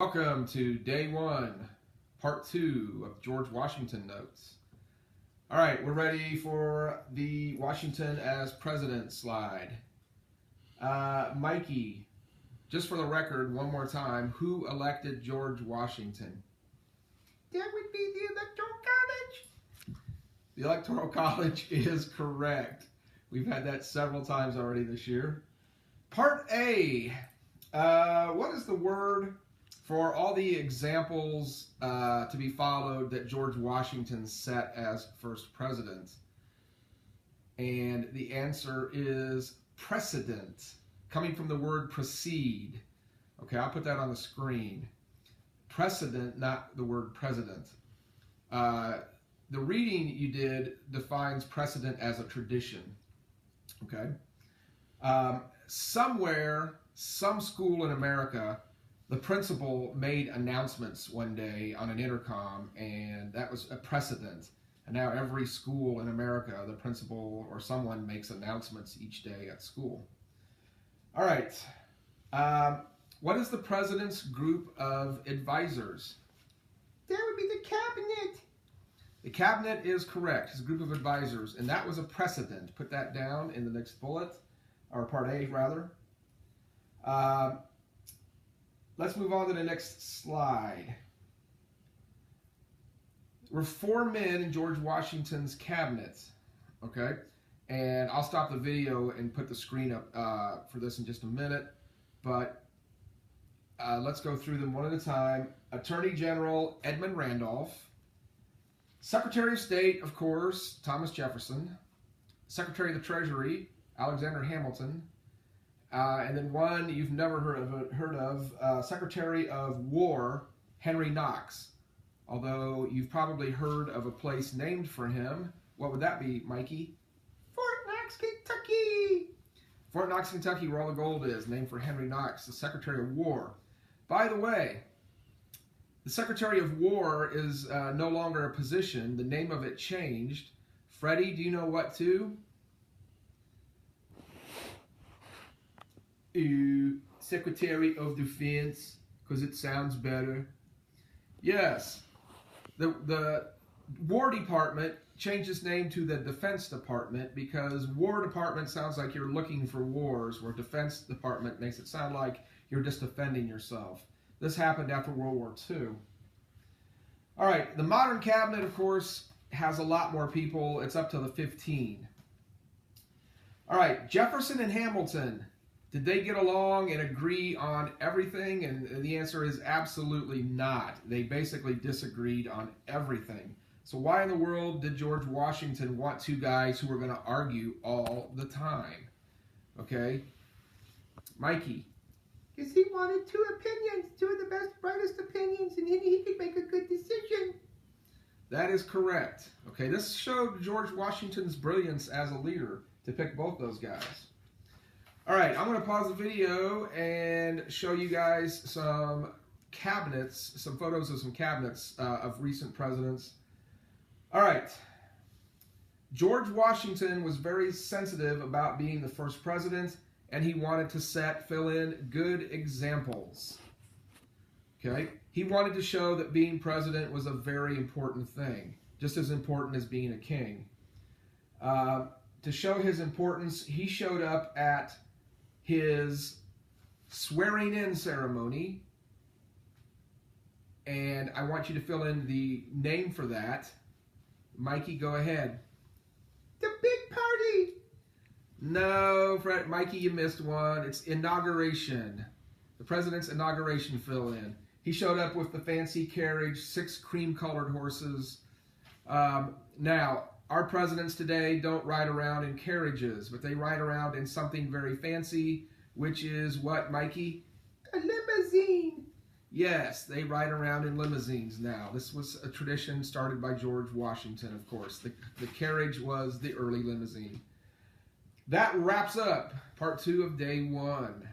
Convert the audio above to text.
Welcome to day one, part two of George Washington notes. All right, we're ready for the Washington as president slide. Mikey, just for the record, one more time, who elected George Washington? That would be the Electoral College. The Electoral College is correct. We've had that several times already this year. Part A, what is the word for all the examples to be followed that George Washington set as first president? And the answer is precedent, coming from the word precede. Okay, I'll put that on the screen. Precedent, not the word president. The reading you did defines precedent as a tradition. Okay. Somewhere, some school in America, the principal made announcements one day on an intercom, and that was a precedent. And now every school in America, the principal or someone makes announcements each day at school. All right. What is the president's group of advisors? That would be the cabinet. The cabinet is correct. His group of advisors, and that was a precedent. Put that down in the next bullet, or part A rather. Let's move on to the next slide. There were 4 men in George Washington's cabinet. Okay, and I'll stop the video and put the screen up for this in just a minute. But let's go through them one at a time. Attorney General Edmund Randolph. Secretary of State, of course, Thomas Jefferson. Secretary of the Treasury, Alexander Hamilton. And then one you've never heard of, Secretary of War, Henry Knox. Although you've probably heard of a place named for him. What would that be, Mikey? Fort Knox, Kentucky. Fort Knox, Kentucky, where all the gold is, named for Henry Knox, the Secretary of War. By the way, the Secretary of War is no longer a position. The name of it changed. Freddie, do you know what to? Secretary of Defense, because it sounds better. Yes, the War Department changed its name to the Defense Department because War Department sounds like you're looking for wars, where Defense Department makes it sound like you're just defending yourself. This happened after World War II. All right, the modern cabinet, of course, has a lot more people. It's up to the 15. All right, Jefferson and Hamilton. Did they get along and agree on everything? And the answer is absolutely not. They basically disagreed on everything. So why in the world did George Washington want 2 guys who were going to argue all the time? Okay, Mikey. Because he wanted 2 opinions, 2 of the best, brightest opinions, and then he could make a good decision. That is correct. Okay, this showed George Washington's brilliance as a leader to pick both those guys. All right, I'm going to pause the video and show you guys some cabinets, some photos of some cabinets of recent presidents. All right. George Washington was very sensitive about being the first president, and he wanted to fill in good examples. Okay? He wanted to show that being president was a very important thing, just as important as being a king. To show his importance, he showed up at his swearing-in ceremony, and I want you to fill in the name for that. Mikey, go ahead. The big party. No, Mikey, you missed one. It's inauguration. The president's inauguration fill-in. He showed up with the fancy carriage, 6 cream-colored horses. Now, our presidents today don't ride around in carriages, but they ride around in something very fancy, which is what, Mikey? A limousine. Yes, they ride around in limousines now. This was a tradition started by George Washington, of course. The carriage was the early limousine. That wraps up part 2 of day 1.